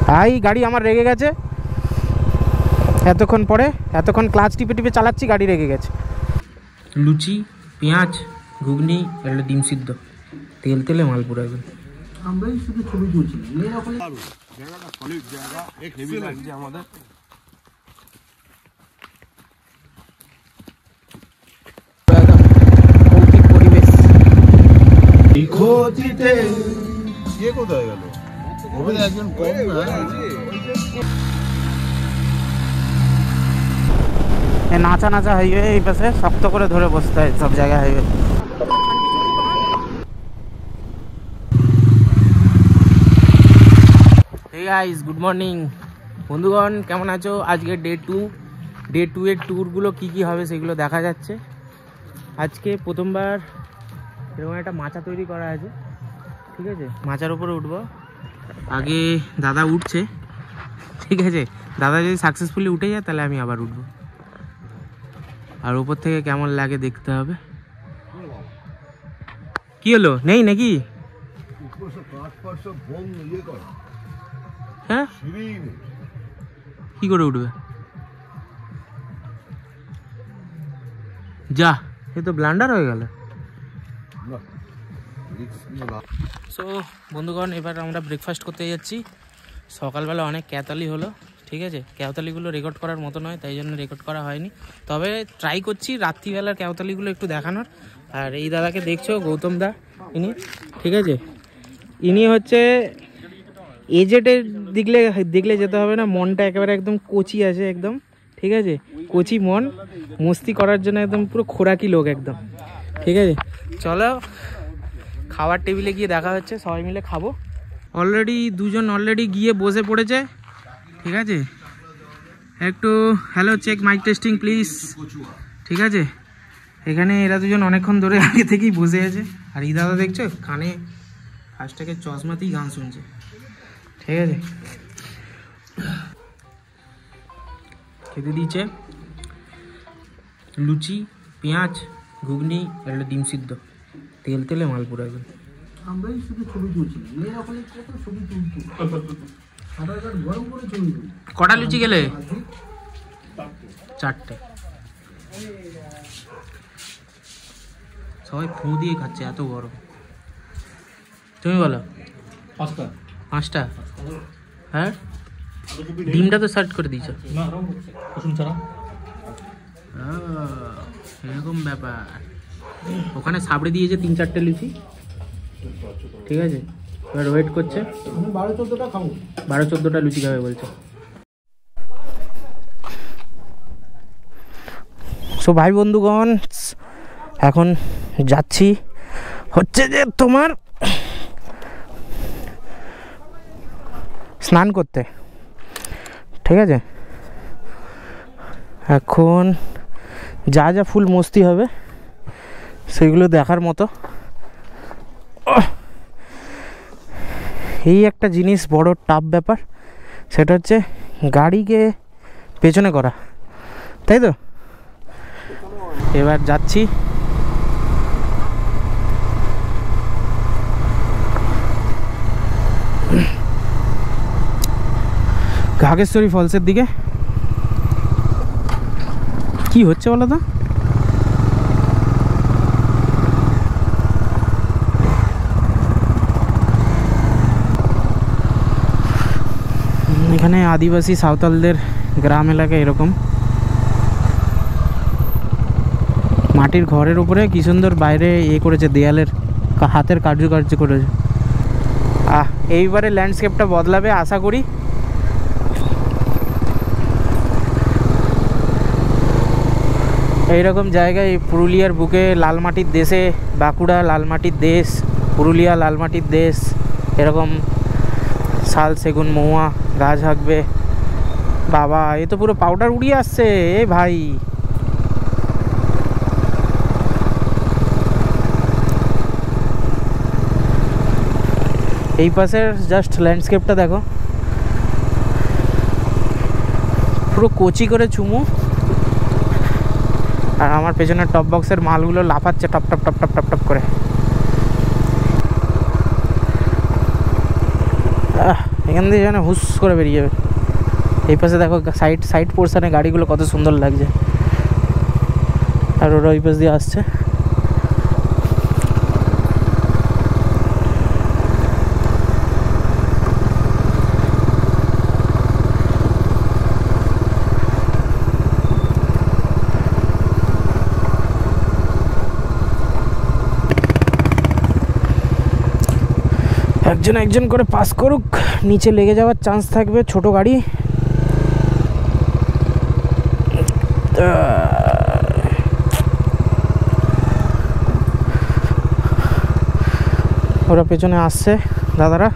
ভাই গাড়ি আমার রেগে গেছে এতক্ষণ পরে, এতক্ষণ ক্লাচ টিপে টিপে চালাচ্ছি, গাড়ি রেগে গেছে। লুচি, পেঁয়াজ, ঘুগনি, একটা ডিম সিদ্ধ, তেল তেলে মাল পুরো একদম। আমরাই শুধু ছবি তুলছি, জায়গাটা সলিড জায়গা, এক হেভি লাগছে আমাদের। ভৌতিক পরিবেশ। খোঁজিতে কে কোথায় গেল? ওখানে একজন কম না, নাচা নাচা হাইওয়ে এই পাশে, শক্ত করে ধরে বসতে হয় সব জায়গায় highway. Hey guys, good morning বন্ধুগণ, কেমন আছো? আজকে ডে টু এর ট্যুরগুলো কী কী হবে সেগুলো দেখা যাচ্ছে। আজকে প্রথমবার এরকম একটা মাচা তৈরি করা আছে, ঠিক আছে? মাচার উপরে উঠবো, আগে দাদা উঠছে, ঠিক আছে? দাদা যদি সাকসেসফুলি উঠে যায় তাহলে আমি আবার উঠবো, আর উপর থেকে কেমন লাগে দেখতে হবে। কি হলো, নেই নাকি? হ্যাঁ, কি করে উঠবে? যা, এ তো ব্লান্ডার হয়ে গেল। সো বন্ধুগণ, এবার আমরা ব্রেকফাস্ট করতে যাচ্ছি। সকালবেলা অনেক ক্যাতালি হলো, ঠিক আছে? ক্যাওতালিগুলো রেকর্ড করার মতো নয়, তাই জন্য রেকর্ড করা হয়নি। তবে ট্রাই করছি রাত্রিবেলার ক্যাওতালিগুলো একটু দেখানোর। আর এই দাদাকে দেখছো, গৌতম দা, ইনি, ঠিক আছে? ইনি হচ্ছে এজেডের দেখলে যেতে হবে না, মনটা একেবারে একদম কচি আছে একদম, ঠিক আছে? কচি মন, মস্তি করার জন্য একদম পুরো খোরাকি লোক একদম, ঠিক আছে? চলো খাবার টেবিলে গিয়ে দেখা হচ্ছে, সবাই মিলে খাবো। দুজন অলরেডি গিয়ে বসে পড়েছে, ঠিক আছে? একটু hello check, mic testing please, ঠিক আছে? এখানে এরা দুজন অনেকক্ষণ ধরে আগে থেকেই বসে আছে। আর এই দাদা দেখছো, কানে ফার্স্টটাকে চশমাতেই গান শুনছে, ঠিক আছে? খেতে দিয়েছে লুচি, পেঁয়াজ, ঘুগনি, একটা ডিম সিদ্ধ, তেল তেলে মাল পুরো একদম। আমরাই শুধু ছবি তুলছি, কত ছবি তুলছি। কটা লুচি গেলে? 4টে। সবাই ফু দিয়ে খাচ্ছে, এত গরম। তুমি বলো। 5টা? হ্যাঁ, ডিমটা তো সার্চ করে দিয়েছ, এরকম ব্যাপার। ওখানে সাবড়ে দিয়েছে 3-4টে লুচি, ঠিক আছে? এবার ওয়েট করছে, 12-14টা লুচি খাবে বলছে। সো ভাই বন্ধুগণ, এখন যাচ্ছি হচ্ছে যে তোমার স্নান করতে, ঠিক আছে? এখন যা যা ফুল মস্তি হবে সেগুলো দেখার মতো। এই একটা জিনিস বড় টাফ ব্যাপার, সেটা হচ্ছে গাড়িকে পেছনে করা, তাই তো? এবার যাচ্ছি, ঘাগেশ্বরী ফলসের দিকে। কি হচ্ছে বলো তো? এখানে আদিবাসী সাঁওতালদের গ্রাম এলাকা, এরকম মাটির ঘরের উপরে কি সুন্দর বাইরে করেছে, দেয়ালের হাতের কার্যকার্য করেছে। এইবারে ল্যান্ডস্কেপটা বদলাবে আশা করি। এইরকম জায়গায় পুরুলিয়ার বুকে, লাল মাটির দেশে, বাঁকুড়া লাল মাটির দেশ, পুরুলিয়া লাল মাটির দেশ, এরকম শাল, সেগুন, মহুয়া গাছ থাকবে। বাবা, এ তো পুরো পাউডার উড়িয়ে আসছে এ ভাই। এই পাশের জাস্ট ল্যান্ডস্কেপটা দেখো, পুরো কচি করে চুমু, আর আমার পেছনের টপ বক্সের মালগুলো লাফাচ্ছে top top top top top top করে। এখান দিয়ে যেন হুস করে বেরিয়ে যাবে। এই পাশে দেখো সাইড পোর্শনে গাড়িগুলো কত সুন্দর লাগছে, আর ওরা ওই পাশ দিয়ে আসছে। একজন একজন করে পাস করুক, নিচে লেগে যাওয়ার চান্স থাকবে ছোট গাড়ি। ওরা পেছনে আসছে দাদারা,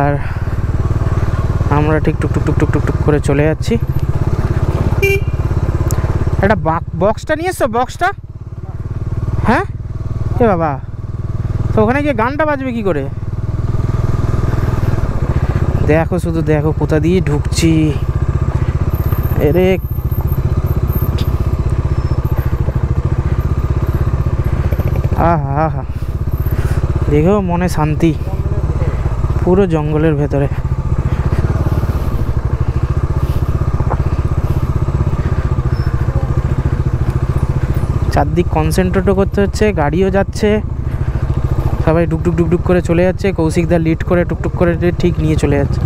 আর আমরা ঠিক টুক টুক টুক টুক টুক টুক করে চলে যাচ্ছি। একটা বক্সটা নিয়ে এসছো? বক্সটা? হ্যাঁ এ বাবা, তো ওখানে গিয়ে গানটা বাজবে কি করে? দেখো শুধু দেখো কোথা দিয়ে ঢুকছি। এরে আহা, দেখো মনে শান্তি, পুরো জঙ্গলের ভেতরে। চারদিক কনসেন্ট্রেটও করতে হচ্ছে, গাড়িও যাচ্ছে, সবাই ডুকডুক ডুকডুক করে চলে যাচ্ছে। কৌশিকদা লিড করে টুকটুক করে ঠিক নিয়ে চলে যাচ্ছে।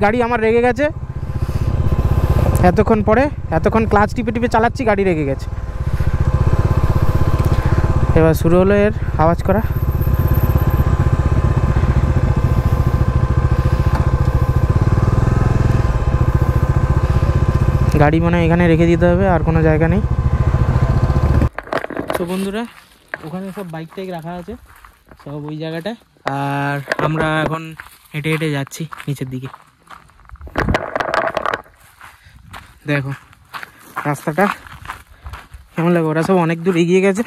গাড়ি আমার রেগে গেছে এতক্ষণ ক্লাচ টিপে টিপে চালাচ্ছি, গাড়ি রেগে গেছে। এবার শুরু হলো এর আওয়াজ করা। গাড়ি মনে হয় এখানে রেখে দিতে হবে, আর কোনো জায়গা নেই। তো বন্ধুরা, ওখানে সব বাইক টাইক রাখা আছে সব ওই জায়গাটায়, আর আমরা এখন হেঁটে হেঁটে যাচ্ছি নিচের দিকে। দেখো রাস্তাটা কেমন লাগে, ওরা সব অনেক দূর এগিয়ে গেছে।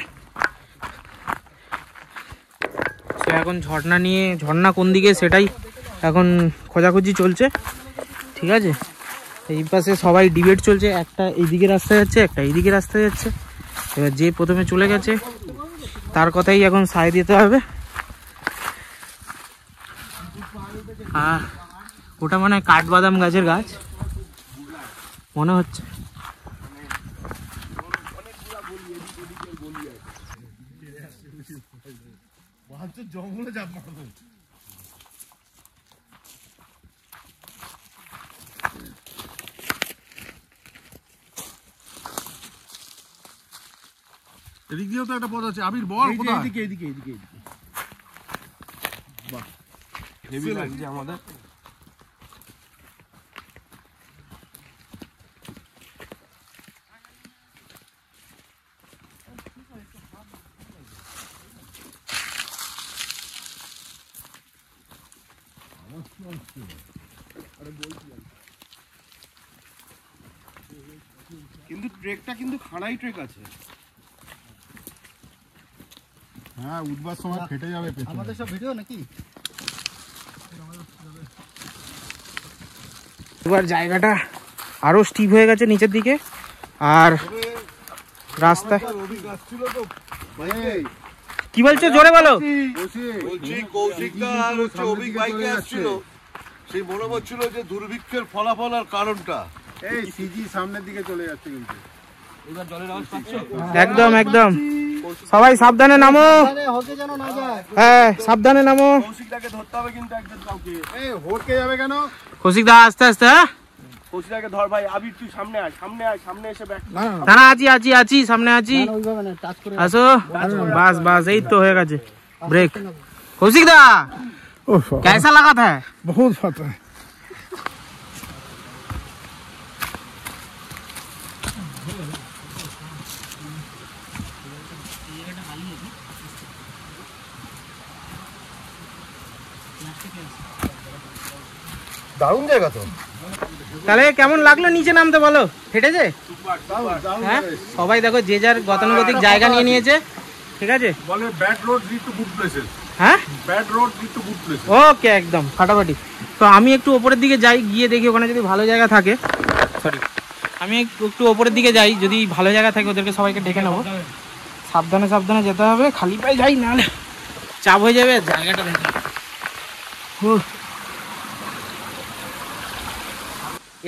সে এখন ঝর্ণা কোন দিকে সেটাই এখন খোঁজাখুঁজি চলছে, ঠিক আছে। এই পাশে সবাই ডিবেট চলছে, একটা এইদিকে রাস্তা যাচ্ছে, একটা এইদিকে রাস্তা যাচ্ছে। এবার যে প্রথমে চলে গেছে তার কথাই এখন সায় দিতে হবে। ওটা মানে কাঠবাদাম গাছের গাছ মনে হচ্ছে। জঙ্গলে যাব এদিক দিয়েও তো একটা পথ আছে। আবির বল কোথায়? এদিকে এদিকে এদিকে এদিকে। বাহ, হেভি লাগছে আমাদের। কিন্তু ট্রেকটা কিন্তু খাড়াই ট্রেক আছে। হ্যাঁ, উঠবার সময় ফেটে যাবে পেছনে। আমাদের সব ভিডিও নাকি? এবার জায়গাটা আরো স্টিপ হয়ে গেছে নিচের দিকে, আর রাস্তা কি বলছো জোরে বলো। কৌশিকদা আর হচ্ছে অভিক বাইকে আসছিল, সেই মনে হচ্ছিল যে দুর্ভিক্ষের ফলাফল আর কারণটা। এই সিজি সামনের দিকে চলে যাচ্ছে কিন্তু। এবার জলের আওয়াজ পাচ্ছ? একদম একদম, সবাই সাবধানে নামো। হ্যাঁ সাবধানে নামো। কৌশিকদাকে ধরতে হবে কিন্তু একজন কাউকে। এই হটকে যাবে কেন? কৌশিকদা আস্তে আস্তে। হ্যাঁ কৌশিকদাকে ধর ভাই। আবির তুই সামনে আয়, সামনে এসে ব্যাক। না আছি সামনে আছি। আসো বাস এই তো হয়ে গেছে ব্রেক। কৌশিকদা कैसा लगा था? बहुत फटा है। দারুণ জায়গা তো। তাহলে কেমন লাগলো নিচে নামতে বলো? হেঁটেছে? হ্যাঁ সবাই দেখো যে যার গতানুগতিক জায়গা নিয়ে নিয়েছে, ঠিক আছে। বলে bad road lead to good places. হ্যাঁ bad road lead to good places. Okay একদম ফাটাফাটি। তো আমি একটু ওপরের দিকে যাই, গিয়ে দেখি ওখানে যদি ভালো জায়গা থাকে। সরি, আমি একটু ওপরের দিকে যাই, যদি ভালো জায়গা থাকে ওদেরকে সবাইকে ডেকে নেবো। সাবধানে যেতে হবে, খালি পায়ে যাই নাহলে চাপ হয়ে যাবে। জায়গাটা দেখে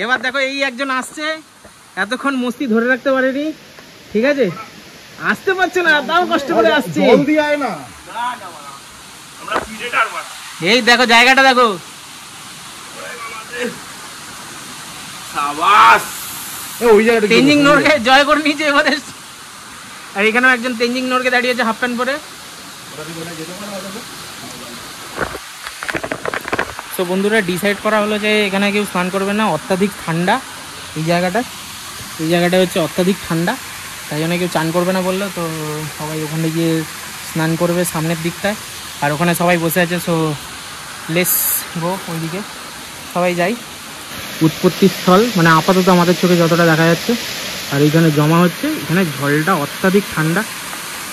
এবার দেখো এই একজন আসছে, এতক্ষণ মস্তি ধরে রাখতে পারেনি, ঠিক আছে, আসতে পারছে না, তাও কষ্ট করে আসছে। জলদি আয় না। এই দেখো জায়গাটা দেখো, ওই জায়গাটা তেঞ্জিং নোরকে জয় করে নিয়েছে এবারে। আর এখানেও একজন তেঞ্জিং নোরকে দাঁড়িয়েছে হাফ প্যান্ট পরে। তো বন্ধুরা ডিসাইড করা হলো যে এখানে কেউ স্নান করবে না, অত্যাধিক ঠান্ডা এই জায়গাটা হচ্ছে অত্যাধিক ঠান্ডা, তাই জন্য কেউ চান করবে না বললো। তো সবাই ওখানে গিয়ে স্নান করবে সামনের দিকটায়, আর ওখানে সবাই বসে আছে। সো লেস গো ওইদিকে সবাই যাই। উৎপত্তি স্থল মানে আপাতত আমাদের চোখে যতটা দেখা যাচ্ছে, আর এইখানে জমা হচ্ছে, এখানে জলটা অত্যাধিক ঠান্ডা।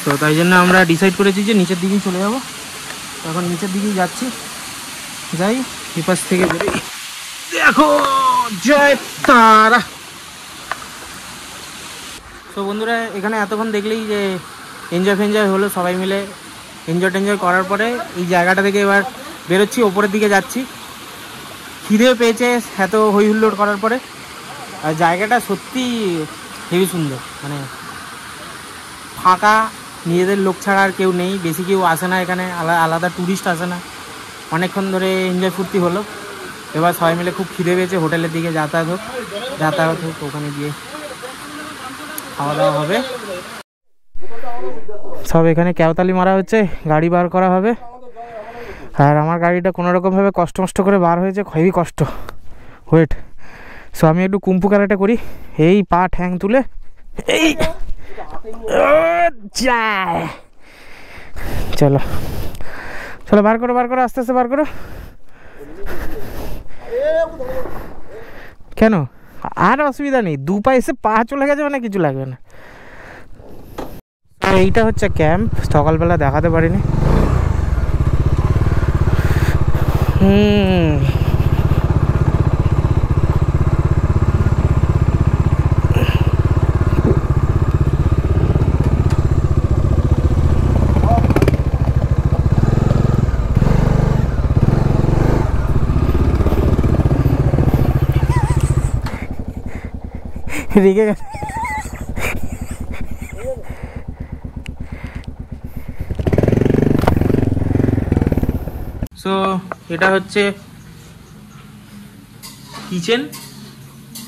তো তাই জন্য আমরা ডিসাইড করেছি যে নিচের দিকেই চলে যাবো। এখন নিচের দিকেই যাচ্ছি, যাই বিপাস থেকে বেরোই। দেখো জয় তারা। তো বন্ধুরা এখানে এতক্ষণ দেখলেই যে এনজয় ফেনজয় হলো, সবাই মিলে এনজয় টেনজয় করার পরে এই জায়গাটা থেকে এবার বেরোচ্ছি, ওপরের দিকে যাচ্ছি। খিদে পেয়েছে এত হই হুল্লোড় করার পরে। আর জায়গাটা সত্যি হেবি সুন্দর, মানে ফাঁকা, নিজেদের লোক ছাড়া আর কেউ নেই, বেশি কেউ আসে না এখানে, আলাদা ট্যুরিস্ট আসে না। অনেকক্ষণ ধরে এনজয় ফুর্তি হলো, এবার সবাই মিলে খুব খিদে পেয়েছে, হোটেলের দিকে যাতায়াত হোক, ওখানে গিয়ে খাওয়া দাওয়া হবে। সব এখানে ক্যাওতালি মারা হচ্ছে, গাড়ি বার করা হবে। আর আমার গাড়িটা কোনোরকমভাবে কষ্ট করে বার হয়েছে, হেভি কষ্ট, ওয়েট। সো আমি একটু কুম্ফু কারাটে করি, এই পা ঠ্যাং তুলে, এই যায়। চলো চলো বার করো, আস্তে আস্তে বার করো। কেন? আর অসুবিধা নেই, দু পা এসে পা চলে গেছে মানে কিছু লাগবে না। এইটা হচ্ছে ক্যাম্প, সকালবেলা দেখাতে পারিনি। রেগে গেছে। সো এটা হচ্ছে কিচেন,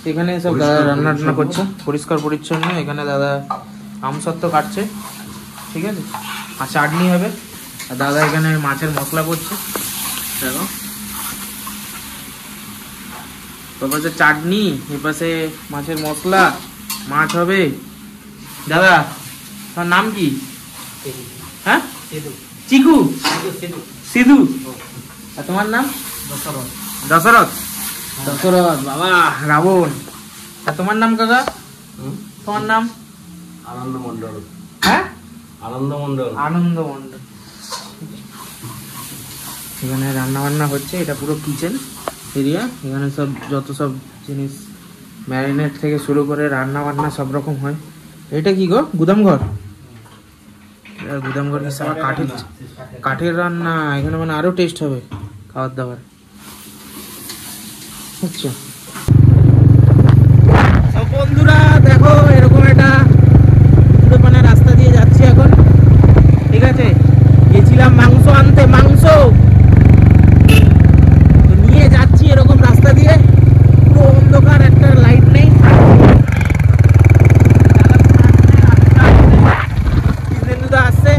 এখানে সব দাদা রান্না করছে, পরিষ্কার পরিচ্ছন্ন। এখানে দাদা আমসত্ত্ব কাটছে, ঠিক আছে, আর চাটনি হবে। আর দাদা এখানে মাছের মশলা করছে, দেখো এপাশে চাটনি, এপাশে মাছের মশলা, মাছ হবে। দাদা তোমার নাম কি? হ্যাঁ, চিকু, সিধু। আর তোমার নাম? দশরথ। বাবা রাবণ। আর তোমার নাম কাকা? তোমার নাম? আনন্দ মন্ডল। হ্যাঁ, আনন্দ মন্ডল। এখানে রান্না বান্না হচ্ছে, এটা পুরো কিচেন এরিয়া। এখানে সব যত সব জিনিস ম্যারিনেট থেকে শুরু করে রান্না বান্না সব রকম হয়। এটা কি গো? গুদামঘর। গুদামঘর কাঠের রান্না, এখানে মানে আরো টেস্ট হবে খাবার দাবার। আচ্ছা বন্ধুরা দেখো, এরকম একটা দোকানের রাস্তা দিয়ে যাচ্ছি এখন, ঠিক আছে। গেছিলাম মাংস আনতে, মাংস নিয়ে যাচ্ছি এরকম রাস্তা দিয়ে, পুরো অন্ধকার, একটা লাইট নেই। আসছে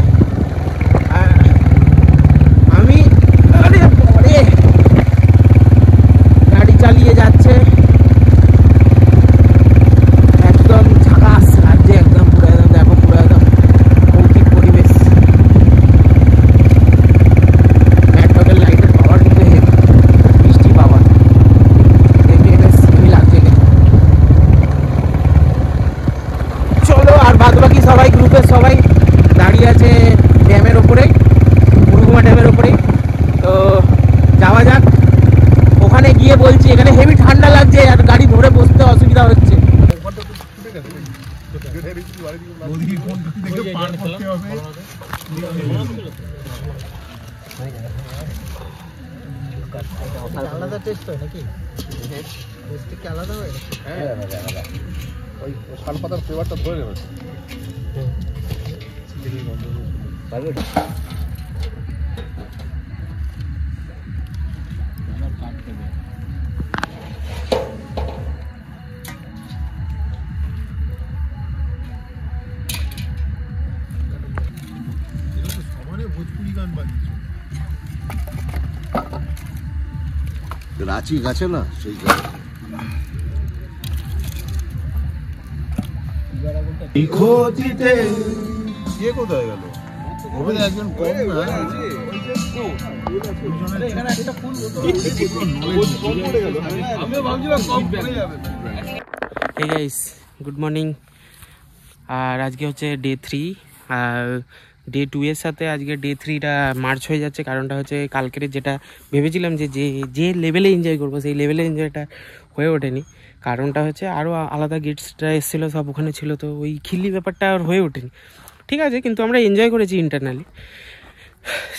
আর আমি গাড়ি চালিয়ে যাচ্ছে, একদম ঝাকাস লাগছে, একদম পুরো একদম দেখো, পুরো একদম ভৌতিক পরিবেশ। ল্যাপটপের লাইটের পাওয়ার কিন্তু বৃষ্টি পাওয়ার দেখে লাগছে। চলো, আর বাদ বাকি সবাই গ্রুপের সবাই দাঁড়িয়ে আছে ড্যামের ওপরেই, মুরুগুমা ড্যামের ওপরেই। তো যাওয়া যাক, ওখানে গিয়ে বলছি এখানে হেভি ঠান্ডা লাগছে আর গাড়ি ধরে বসতে অসুবিধা হচ্ছে। আলাদা টেস্ট হয় নাকি? টেস্ট কি আলাদা হয়? হ্যাঁ আলাদা। ওই শাল পাতার ফ্লেভারটা ধরে নেবে। ভোজপুরি গান বাজছে রাঁচি গাছে না সেই গান খোঁজিতে কে কোথায় গেল ওখানে একজন কম না হে গাইস গুড মর্নিং। আর আজকে হচ্ছে ডে 3 আর ডে 2 এর সাথে আজকে ডে 3টা মার্চ হয়ে যাচ্ছে। কারণটা হচ্ছে কালকের যেটা ভেবেছিলাম যে লেভেলে এনজয় করবো সেই লেভেলে এনজয়টা হয়ে ওঠেনি। কারণটা হচ্ছে আরও আলাদা গিফটসটা এসেছিলো, সব ওখানে ছিল, তো ওই খিল্লি ব্যাপারটা আর হয়ে ওঠেনি। ঠিক আছে, কিন্তু আমরা এনজয় করেছি ইন্টারনালি,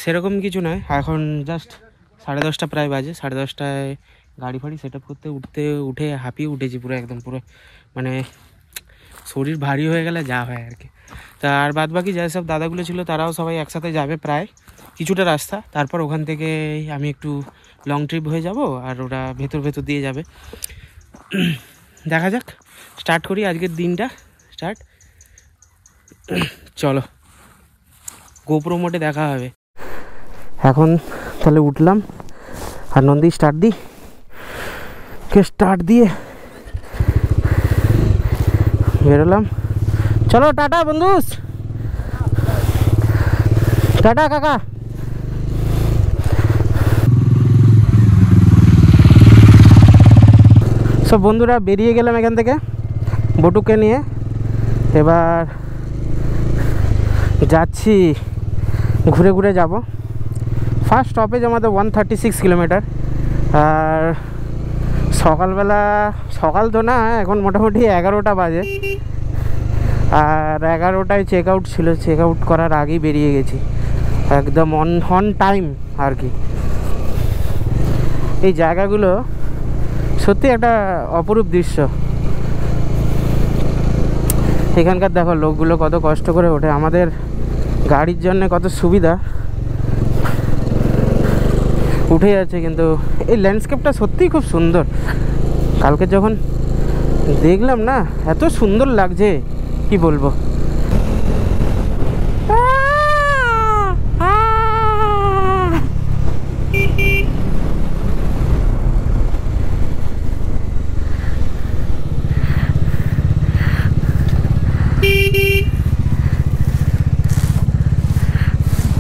সেরকম কিছু নয়। এখন জাস্ট 10:30 প্রায় বাজে। 10:30টায় গাড়ি ফাড়ি সেট আপ করতে উঠে হাঁপিয়ে উঠেছি পুরো, একদম পুরো মানে শরীর ভারী হয়ে গেলে যা হয় আর কি। তা আর বাদ বাকি যেসব দাদাগুলো ছিল তারাও সবাই একসাথে যাবে প্রায় কিছুটা রাস্তা। তারপর ওখান থেকে আমি একটু লং ট্রিপ হয়ে যাব আর ওরা ভেতর দিয়ে যাবে। দেখা যাক, স্টার্ট করি আজকের দিনটা। স্টার্ট, চলো গোপ্রো মোডে দেখা হবে। এখন তাহলে উঠলাম আর নন্দী স্টার্ট দিয়ে বেরোলাম। চলো টাটা বন্ধুস, টাটা কাকা। সব বন্ধুরা বেরিয়ে গেলাম এখান থেকে বটুকে নিয়ে। এবার যাচ্ছি, ঘুরে যাব। ফার্স্ট স্টপেজ আমাদের 136 কিলোমিটার। আর সকালবেলা, সকাল তো না, এখন মোটামুটি 11টা বাজে। আর 11টায় চেক আউট ছিল, চেক আউট করার আগেই বেরিয়ে গেছি, একদম অন টাইম আর কি। এই জায়গাগুলো সত্যি একটা অপরূপ দৃশ্য। এখানকার দেখো লোকগুলো কত কষ্ট করে ওঠে, আমাদের গাড়ির জন্য কত সুবিধা, উঠে যাচ্ছে। কিন্তু এই ল্যান্ডস্কেপটা সত্যিই খুব সুন্দর। কালকে যখন দেখলাম না, এত সুন্দর লাগছে কি বলবো।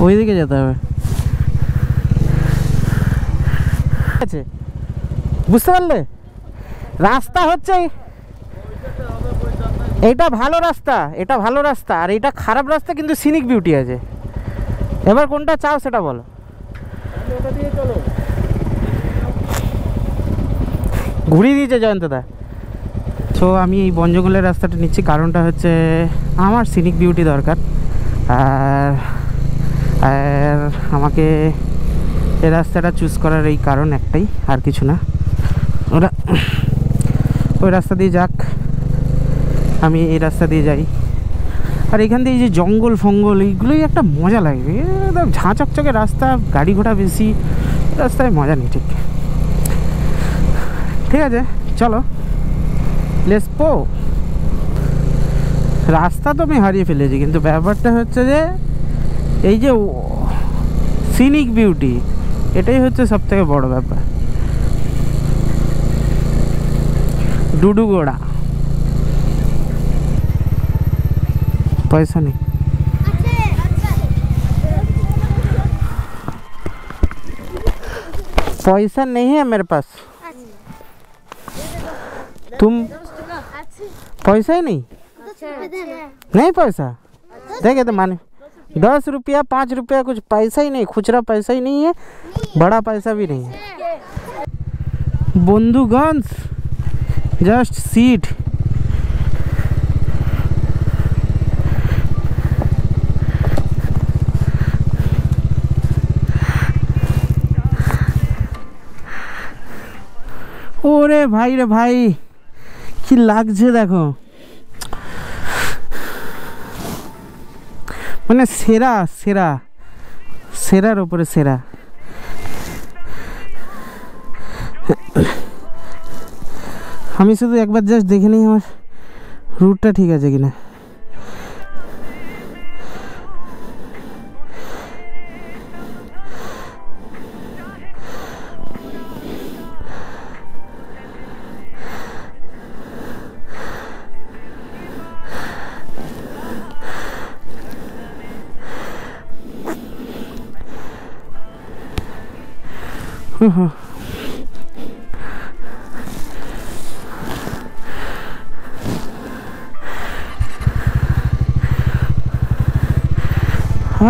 ওইদিকে যেতে হবে, আছে বুঝতে পারলে? রাস্তা হচ্ছে এটা ভালো রাস্তা, এটা ভালো রাস্তা, আর এটা খারাপ রাস্তা, কিন্তু সিনিক বিউটি আছে। এবার কোনটা চাও সেটা বলো। ঘুরিয়ে দিয়েছে জয়ন্তদা। তো আমি এই বন জঙ্গলের রাস্তাটা নিচ্ছি, কারণটা হচ্ছে আমার সিনিক বিউটি দরকার। আর আমাকে এই রাস্তাটা চুজ করার এই কারণ একটাই, আর কিছু না। ওরা ওই রাস্তা দিয়ে যাক, আমি এই রাস্তা দিয়ে যাই। আর এখান দিয়ে এই যে জঙ্গল ফঙ্গল, এইগুলোই একটা মজা লাগে। একদম ঝাঁ চকচকে রাস্তা, গাড়ি ঘোড়া বেশি, রাস্তায় মজা নেই। ঠিক আছে, চলো লেটস গো। রাস্তা তো আমি হারিয়ে ফেলেছি, কিন্তু ব্যাপারটা হচ্ছে যে এই যে সিনিক বিউটি, এটাই হচ্ছে সব থেকে বড় ব্যাপার। ডুডুগোড়া, पैसा नहीं। पैसा नहीं है मेरे पास। तुम पैसा ही नहीं, नहीं पैसा देखे तो माने 10 रुपया 5 रुपया, कुछ पैसा ही नहीं, खुचरा पैसा ही नहीं है, बड़ा पैसा भी नहीं है। बंधुगण जस्ट सीट। ওরে ভাই রে ভাই, কি লাগছে দেখো, মানে সেরা সেরা, সেরার ওপরে সেরা। আমি শুধু একবার জাস্ট দেখে নিই আমার রুটটা ঠিক আছে কিনা।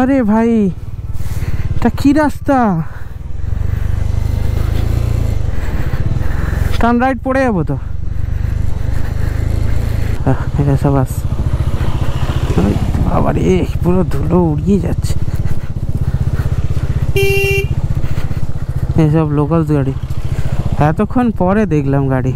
আরে ভাই, এটা কি রাস্তা? টার্ন রাইট পড়ে যাবো তো। সব আস আবার পুরো ধুলো উড়িয়ে যাচ্ছে। এসব লোকাল গাড়ি, এতক্ষণ পরে দেখলাম গাড়ি।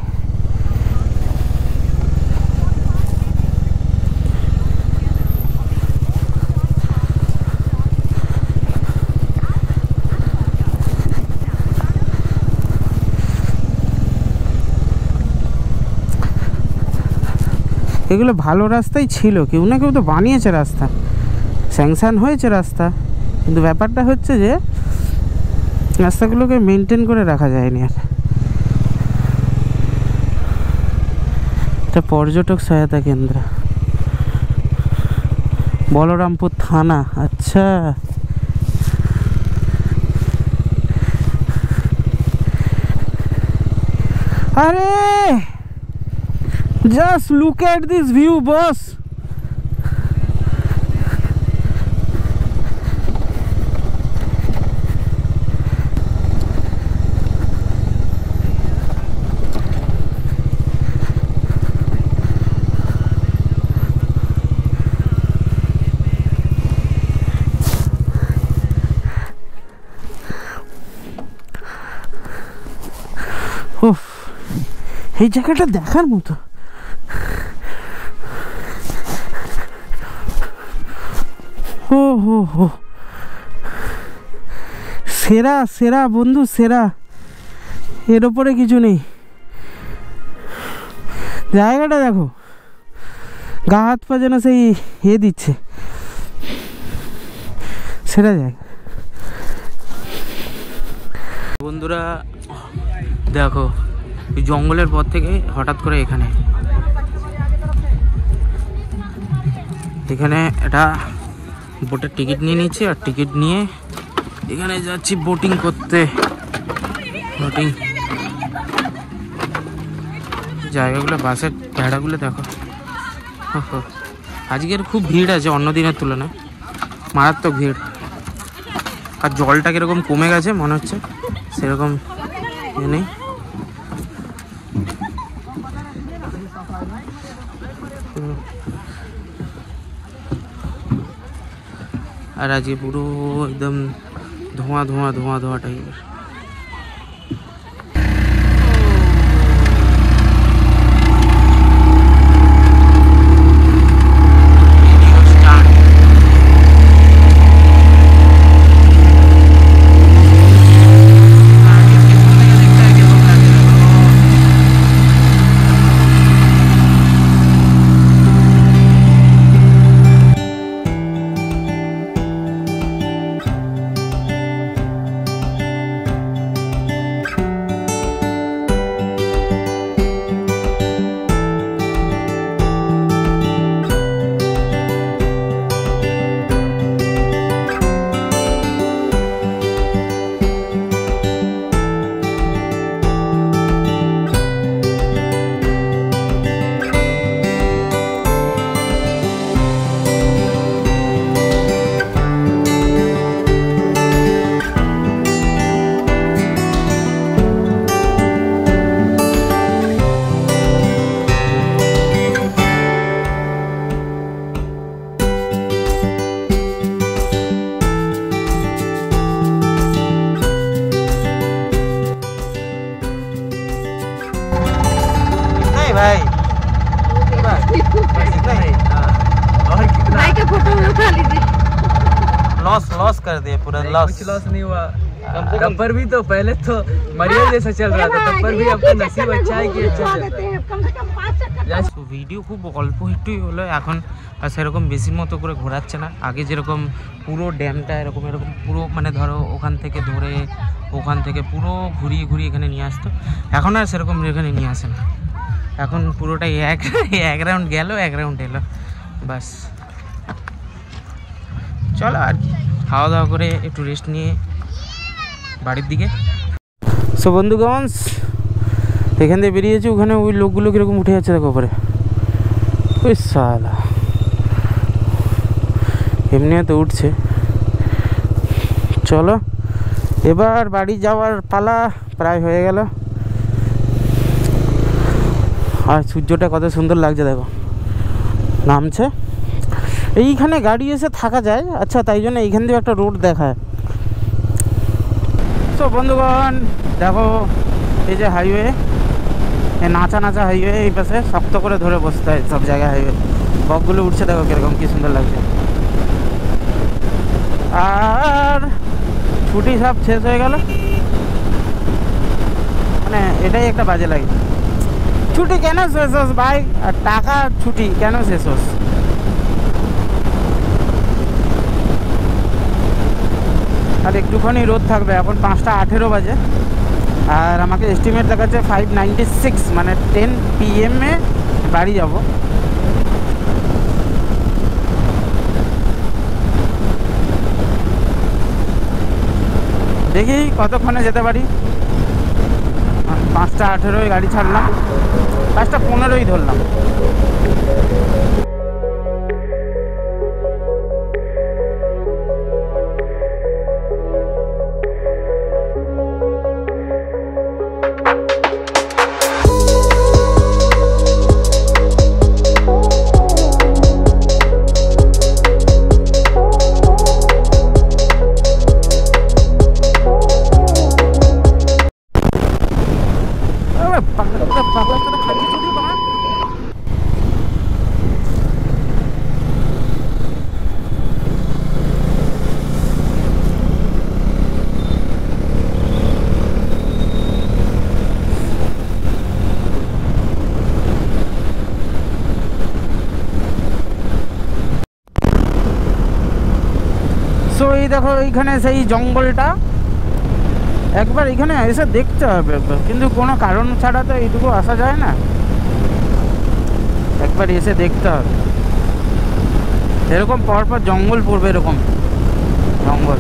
এগুলো ভালো রাস্তাই ছিল, কেউ না কেউ তো বানিয়েছে রাস্তা, স্যাংশন হয়েছে রাস্তা, কিন্তু ব্যাপারটা হচ্ছে যে রাস্তাগুলোকে মেনটেন করে রাখা যায়নি। আর এটা পর্যটক সহায়তা কেন্দ্র, বলরামপুর থানা। আচ্ছা, আরে just look at this view, boss. উফ, এই জায়গাটা দেখার মতো। ও হো হো, সেরা সেরা বন্ধু, সেরা, এর ওপরে কিছু নেই। জায়গাটা দেখো, গা হাত পা যেন সেই দিচ্ছে, সেরা জায়গা। বন্ধুরা দেখো, ওই জঙ্গলের পর থেকে হঠাৎ করে এখানে এটা বোটের টিকিট নিয়ে নিচ্ছি, আর টিকিট নিয়ে এখানে যাচ্ছি বোটিং করতে। বোটিং জায়গাগুলো, বাসের ভেড়াগুলো দেখো। আজকের খুব ভিড় আছে অন্য দিনের তুলনায়, মারাত্মক ভিড়। আর জলটা কিরকম কমে গেছে মনে হচ্ছে, সেরকম নেই। আর আজকে পুরো একদম ধোঁয়া ধোঁয়া ধোঁয়া ধোঁয়া টাইপের। लॉस कर दिए पूरा लॉस। कुछ लॉस नहीं हुआ, तब पर भी तो पहले तो मरिया जैसा चल रहा था, तब पर भी आपका नसीब अच्छा है कि अच्छा चल रहा है। ভিডিও খুব অল্প একটুই হলো এখন, আর সেরকম বেশির মতো করে ঘোরাচ্ছে না। আগে যেরকম পুরো ড্যামটা এরকম এরকম পুরো মানে ধরো ওখান থেকে ধরে ওখান থেকে পুরো ঘুরিয়ে ঘুরিয়ে এখানে নিয়ে আসতো, এখন আর সেরকম এখানে নিয়ে আসে না। এখন পুরোটাই এক রাউন্ড গেল, এক রাউন্ড এলো, বাস। চলো আর কি, খাওয়া দাওয়া করে একটু রেস্ট নিয়ে বাড়ির দিকে। সো বন্ধুগণ, এখান থেকে বেরিয়েছি, ওখানে ওই লোকগুলো কীরকম উঠে যাচ্ছে দেখো উপরে, ওই সালা এমনি তো উঠছে। চলো এবার বাড়ি যাওয়ার পালা প্রায় হয়ে গেল। আর সূর্যটা কত সুন্দর লাগছে দেখো, নামছে। এইখানে গাড়ি এসে থাকা যায়, আচ্ছা তাই জন্য এইখান থেকে একটা রোড দেখায়। তো বন্ধুগণ দেখো, এই যে হাইওয়ে, এই নাচা নাচা হাইওয়ে, এই পাশে শক্ত করে ধরে বসতে হয় সব জায়গায় হাইওয়ে। বকগুলো উঠছে দেখো কিরকম, কি সুন্দর লাগছে। আর ছুটি সব শেষ হয়ে গেল, মানে এটাই একটা বাজে লাগে। ছুটি কেন শেষ হোস ভাই, আর টাকা ছুটি কেন শেষ হোস? আর একটুখানি রোদ থাকবে। এখন 5টা 18 বাজে, আর আমাকে এস্টিমেট দেখাচ্ছে 5:96, মানে 10 PM এ বাড়ি যাব। দেখি কতক্ষণে যেতে পারি। 5টা 18 গাড়ি ছাড়লাম, 5টা 15 ধরলাম। সো এই দেখো এইখানে সেই জঙ্গলটা, একবার এখানে এসে দেখতে হবে একবার, কিন্তু কোনো কারণ ছাড়া তো এইটুকু আসা যায় না, একবার এসে দেখতে হবে। এরকম পরপর জঙ্গল পড়বে, এরকম জঙ্গল।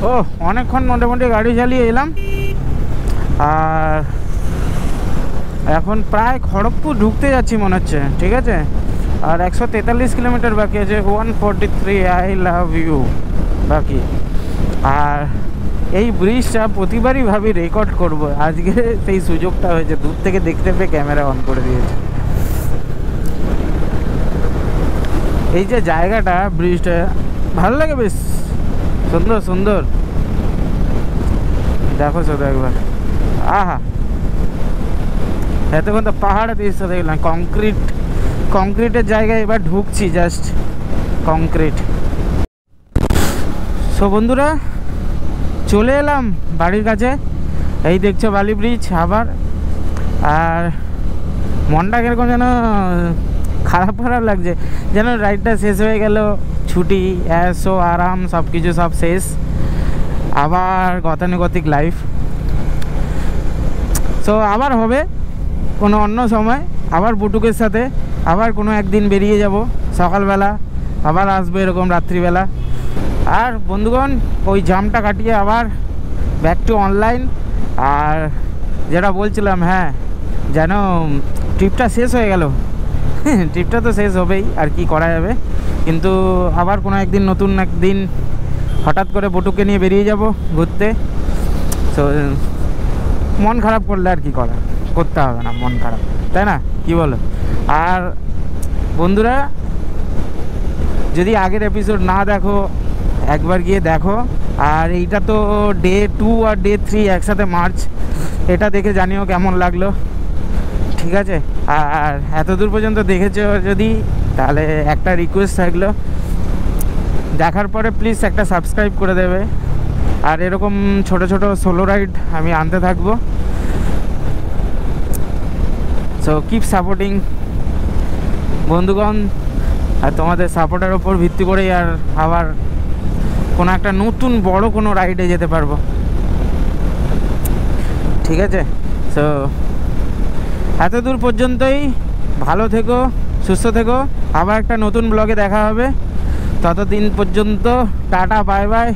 ও অনেকক্ষণ মোটামুটি গাড়ি চালিয়ে এলাম, আর এখন প্রায় খড়গপুর ঢুকতে যাচ্ছি মনে হচ্ছে, ঠিক আছে। আর 143 কিলোমিটার বাকি আছে, 143 আই লাভ ইউ বাকি। আর এই ব্রিজটা প্রতিবারই ভাবি রেকর্ড করব, আজকে সেই সুযোগটা হয়েছে, দূর থেকে দেখতে পেয়ে ক্যামেরা অন করে দিয়েছে। এই যে জায়গাটা, ব্রিজটা ভালো লাগে, বেশ সুন্দর সুন্দর। দেখো শুধু একবার, আহা, এতক্ষণ তো পাহাড় দৃশ্য দেখলাম, কংক্রিটের জায়গায় এবার ঢুকছি, জাস্ট কংক্রিট। সো বন্ধুরা চলে এলাম বাড়ির কাছে, এই দেখছো বালি ব্রিজ আবার। আর মনটা কিরকম যেন খারাপ খারাপ লাগছে, যেন রাইডটা শেষ হয়ে গেল, ছুটি এসো আরাম সব কিছু সব শেষ, আবার গতানুগতিক লাইফ। সো আবার হবে কোনো অন্য সময়, আবার বুটুকের সাথে আবার কোনো একদিন বেরিয়ে যাব সকালবেলা, আবার আসবে এরকম রাত্রিবেলা। আর বন্ধুগণ ওই জামটা কাটিয়ে আবার ব্যাক টু অনলাইন। আর যেটা বলছিলাম, হ্যাঁ যেন ট্রিপটা শেষ হয়ে গেল, ট্রিপটা তো শেষ হবেই, আর কি করা যাবে। কিন্তু আবার কোনো একদিন নতুন একদিন হঠাৎ করে বটুকে নিয়ে বেরিয়ে যাব ঘুরতে। তো মন খারাপ করলে আর কি করা, করতে হবে না মন খারাপ, তাই না, কি বলো? আর বন্ধুরা যদি আগের এপিসোড না দেখো, একবার গিয়ে দেখো। আর এইটা তো ডে 2 আর ডে 3 একসাথে মার্চ, এটা দেখে জানিও কেমন লাগলো। ঠিক আছে। আর এত দূর পর্যন্ত দেখেছো যদি, তাহলে একটা রিকোয়েস্ট থাকলো, দেখার পরে প্লিজ একটা সাবস্ক্রাইব করে দেবে। আর এরকম ছোট ছোট সোলো রাইড আমি আনতে থাকবো। সো কিপ সাপোর্টিং বন্ধুগণ। আর তোমাদের সাপোর্টের ওপর ভিত্তি করেই আর আবার কোনো একটা নতুন বড় কোনো রাইডে যেতে পারবো, ঠিক আছে। সো এত দূর পর্যন্তই, ভালো থেকো, সুস্থ থেকো, আবার একটা নতুন ব্লগে দেখা হবে। ততদিন পর্যন্ত টাটা, বাই বাই।